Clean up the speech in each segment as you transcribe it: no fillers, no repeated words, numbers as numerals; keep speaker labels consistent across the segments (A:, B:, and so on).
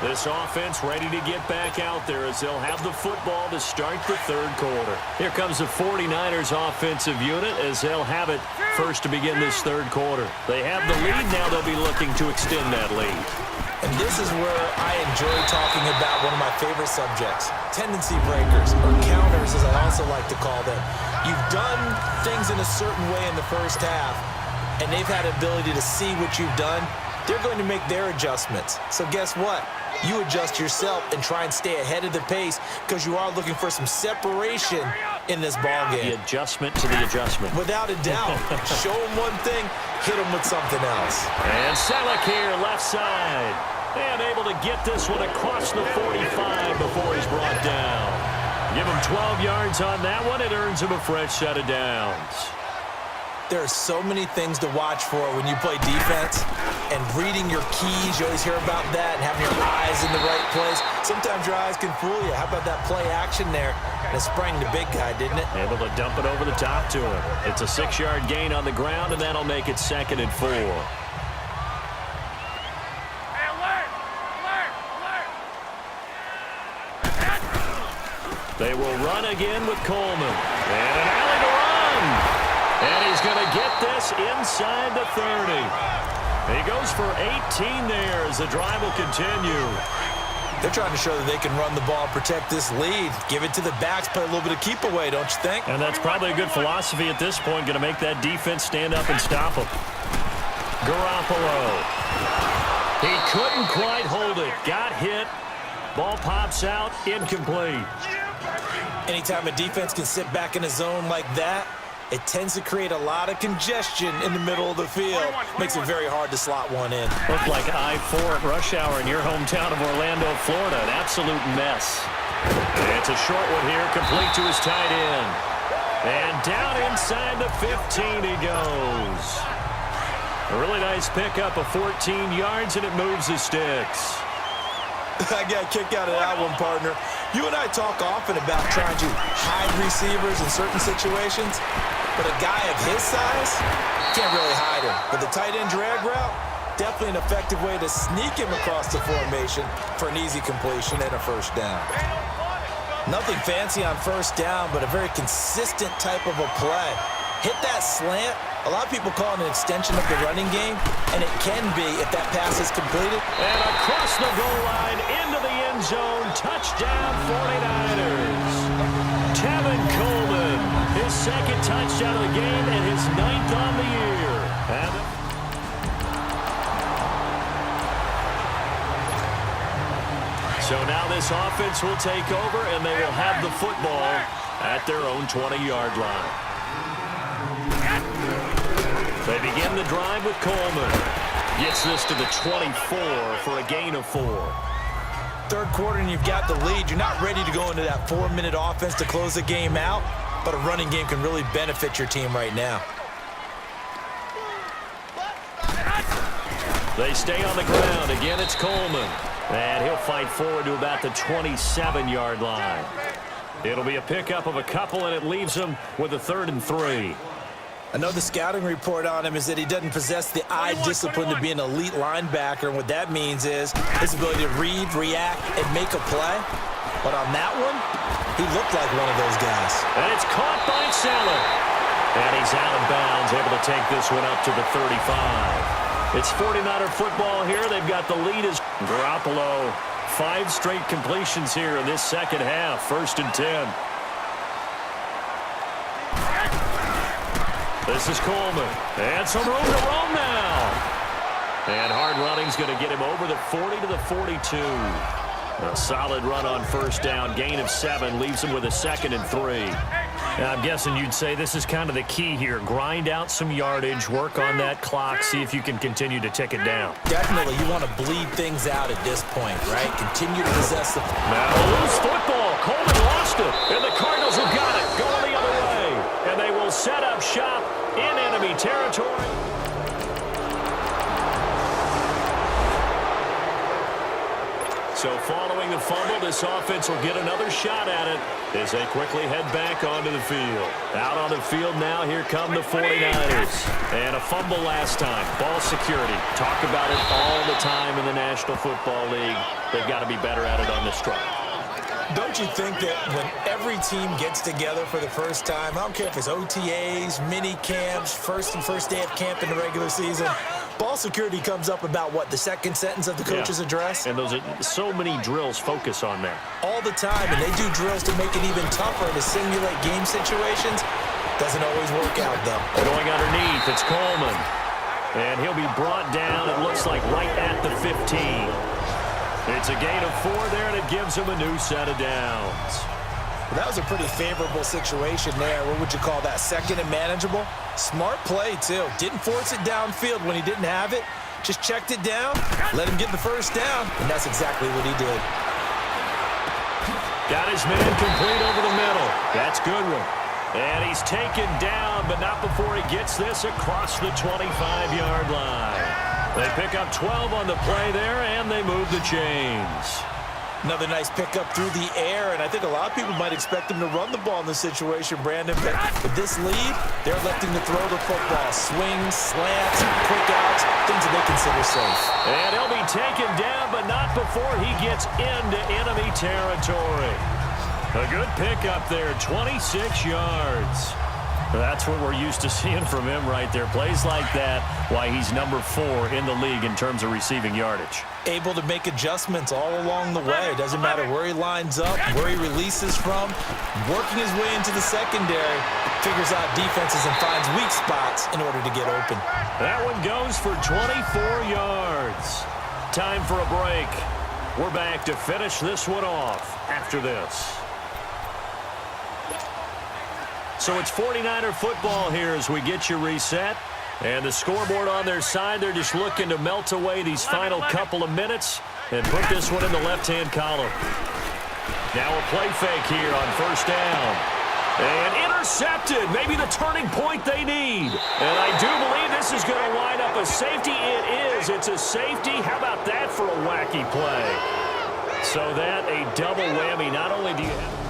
A: This offense ready to get back out there as they'll have the football to start the third quarter. Here comes the 49ers offensive unit as they'll have it first to begin this third quarter. They have the lead. Now they'll be looking to extend that lead.
B: And this is where I enjoy talking about one of my favorite subjects, tendency breakers, or counters as I also like to call them. You've done things in a certain way in the first half, and they've had the ability to see what you've done. They're going to make their adjustments. So guess what? You adjust yourself and try and stay ahead of the pace because you are looking for some separation in this ball game.
A: The adjustment to the adjustment.
B: Without a doubt. Show them one thing, hit them with something else.
A: And Selleck here, left side. And able to get this one across the 45 before he's brought down. Give him 12 yards on that one. It earns him a fresh set of downs.
B: There are so many things to watch for when you play defense, and reading your keys, you always hear about that, and having your eyes in the right place. Sometimes your eyes can fool you. How about that play action there? And it sprang the big guy, didn't it?
A: Able to dump it over the top to him. It's a 6-yard gain on the ground, and that'll make it 2nd and 4. They will run again with Coleman. And an alley to run. And he's going to get this inside the 30. He goes for 18 there as the drive will continue.
B: They're trying to show that they can run the ball, protect this lead. Give it to the backs, play a little bit of keep away, don't you think?
A: And that's probably a good philosophy at this point, going to make that defense stand up and stop him. Garoppolo. He couldn't quite hold it. Got hit. Ball pops out. Incomplete.
B: Anytime a defense can sit back in a zone like that, it tends to create a lot of congestion in the middle of the field. Makes it very hard to slot one in.
A: Looked like I-4 at rush hour in your hometown of Orlando, Florida. An absolute mess. It's a short one here, complete to his tight end. And down inside the 15 he goes. A really nice pickup of 14 yards, and it moves the sticks.
B: I got a kick out of that one, partner. You and I talk often about trying to hide receivers in certain situations, but a guy of his size can't really hide him. But the tight end drag route, definitely an effective way to sneak him across the formation for an easy completion and a first down. Nothing fancy on first down, but a very consistent type of a play. Hit that slant. A lot of people call it an extension of the running game, and it can be if that pass is completed.
A: And across the goal line, into the end zone, touchdown 49ers. Tevin Coleman, his 2nd touchdown of the game and his 9th on the year. So now this offense will take over, and they will have the football at their own 20-yard line. They begin the drive with Coleman. Gets this to the 24 for a gain of 4.
B: Third quarter and you've got the lead. You're not ready to go into that 4-minute offense to close the game out, but a running game can really benefit your team right now.
A: They stay on the ground. Again, it's Coleman. And he'll fight forward to about the 27-yard line. It'll be a pickup of a couple, and it leaves him with a 3rd and 3.
B: Another scouting report on him is that he doesn't possess the eye discipline to be an elite linebacker. And what that means is his ability to read, react, and make a play. But on that one, he looked like one of those guys.
A: And it's caught by Selleck. And he's out of bounds, able to take this one up to the 35. It's 49er football here. They've got the lead as Garoppolo. 5 straight completions here in this second half. 1st and 10. This is Coleman. And some room to roam now. And hard running's going to get him over the 40 to the 42. A solid run on first down. Gain of 7 leaves him with a 2nd and 3. Now, I'm guessing you'd say this is kind of the key here. Grind out some yardage, work on that clock, see if you can continue to tick it down.
B: Definitely. You want to bleed things out at this point, right? Continue to possess the...
A: Now, loose football. Coleman lost it. And the Cardinals have got it. Going the other way. And they will set up shop in enemy territory. So following the fumble, this offense will get another shot at it as they quickly head back onto the field. Out on the field now, here come the 49ers. And a fumble last time. Ball security. Talk about it all the time in the National Football League. They've got to be better at it on this drive.
B: Don't you think that when every team gets together for the first time, I don't care if it's OTAs, mini camps, first day of camp in the regular season, ball security comes up about, what, the second sentence of the coach's address?
A: And those are so many drills focus on that.
B: All the time, and they do drills to make it even tougher to simulate game situations. Doesn't always work out, though.
A: Going underneath, it's Coleman. And he'll be brought down, it looks like, right at the 15. It's a gain of 4 there, and it gives him a new set of downs.
B: Well, that was a pretty favorable situation there. What would you call that? Second and manageable? Smart play, too. Didn't force it downfield when he didn't have it. Just checked it down, let him get the first down, and that's exactly what he did.
A: Got his man complete over the middle. That's Goodwin. And he's taken down, but not before he gets this across the 25-yard line. They pick up 12 on the play there, and they move the chains.
B: Another nice pickup through the air, and I think a lot of people might expect him to run the ball in this situation, Brandon. But with this lead, they're electing to throw the football. Swings, slants, quick outs, things that they consider safe.
A: And he'll be taken down, but not before he gets into enemy territory. A good pickup there, 26 yards. That's what we're used to seeing from him right there. Plays like that, why he's number 4 in the league in terms of receiving yardage.
B: Able to make adjustments all along the way. Doesn't matter where he lines up, where he releases from. Working his way into the secondary, figures out defenses and finds weak spots in order to get open.
A: That one goes for 24 yards. Time for a break. We're back to finish this one off after this. So it's 49er football here as we get you reset. And the scoreboard on their side, they're just looking to melt away these final couple of minutes and put this one in the left-hand column. Now a play fake here on first down. And intercepted, maybe the turning point they need. And I do believe this is going to wind up a safety. It is. It's a safety. How about that for a wacky play? So that a double whammy. Not only do you have...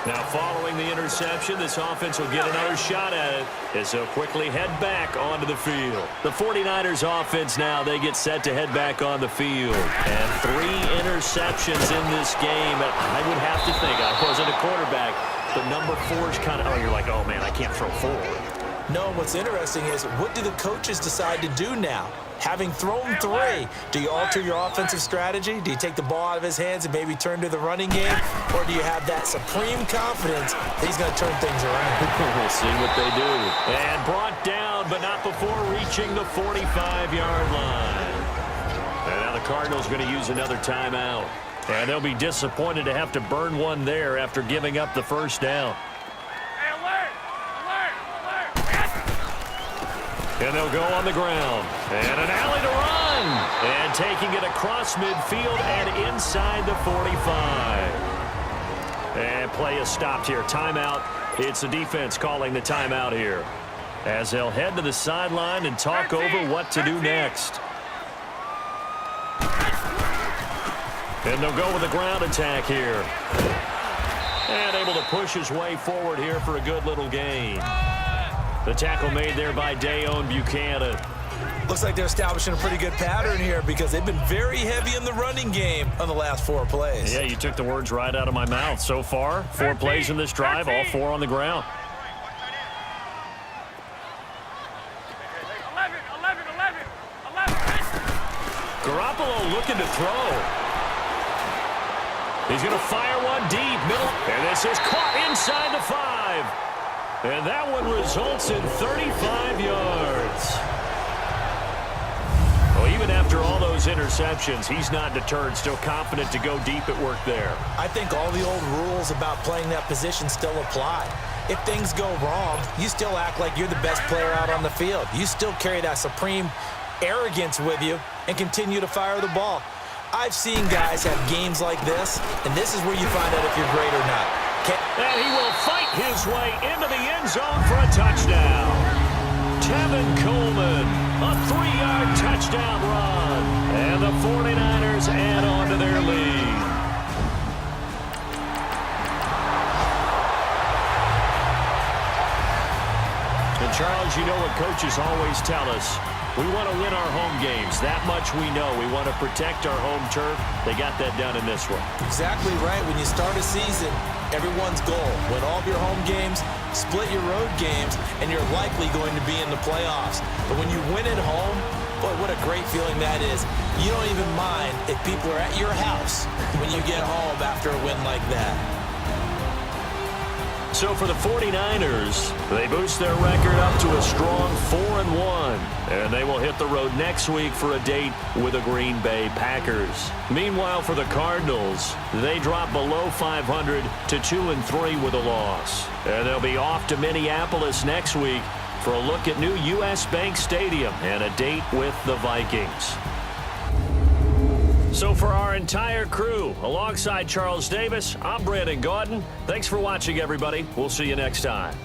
A: Now, following the interception, this offense will get another shot at it as they'll quickly head back onto the field. The 49ers offense now, they get set to head back on the field. And 3 interceptions in this game. I would have to think, I wasn't a quarterback, but number 4 is kind of, you're like, oh, man, I can't throw 4.
B: No, what's interesting is, what do the coaches decide to do now? Having thrown 3, do you alter your offensive strategy? Do you take the ball out of his hands and maybe turn to the running game? Or do you have that supreme confidence that he's going to turn things around?
A: We'll see what they do. And brought down, but not before reaching the 45-yard line. And now the Cardinals going to use another timeout. And they'll be disappointed to have to burn one there after giving up the first down. And they'll go on the ground. And an alley to run. And taking it across midfield and inside the 45. And play is stopped here. Timeout. It's the defense calling the timeout here, as they'll head to the sideline and talk over what to do next. And they'll go with a ground attack here. And able to push his way forward here for a good little gain. The tackle made there by Dayon Buchanan.
B: Looks like they're establishing a pretty good pattern here because they've been very heavy in the running game on the last 4 plays.
A: Yeah, you took the words right out of my mouth. So far, 4 plays in this drive, all 4 on the ground.
C: 11.
A: Garoppolo looking to throw. He's going to fire one deep, middle. And this is caught inside the 5. And that one results in 35 yards. Well, even after all those interceptions, he's not deterred, still confident to go deep at work there.
B: I think all the old rules about playing that position still apply. If things go wrong, you still act like you're the best player out on the field. You still carry that supreme arrogance with you and continue to fire the ball. I've seen guys have games like this, and this is where you find out if you're great or not.
A: And he will fight his way into the end zone for a touchdown. Tevin Coleman, a 3-yard touchdown run. And the 49ers add on to their lead. And Charles, you know what coaches always tell us. We want to win our home games. That much we know. We want to protect our home turf. They got that done in this one.
B: Exactly right. When you start a season, everyone's goal: win all of your home games, split your road games, and you're likely going to be in the playoffs. But when you win at home, boy, what a great feeling that is. You don't even mind if people are at your house when you get home after a win like that.
A: So for the 49ers, they boost their record up to a strong 4-1. And they will hit the road next week for a date with the Green Bay Packers. Meanwhile, for the Cardinals, they drop below 500 to 2-3 with a loss. And they'll be off to Minneapolis next week for a look at new U.S. Bank Stadium and a date with the Vikings. So for our entire crew, alongside Charles Davis, I'm Brandon Gaudin. Thanks for watching, everybody. We'll see you next time.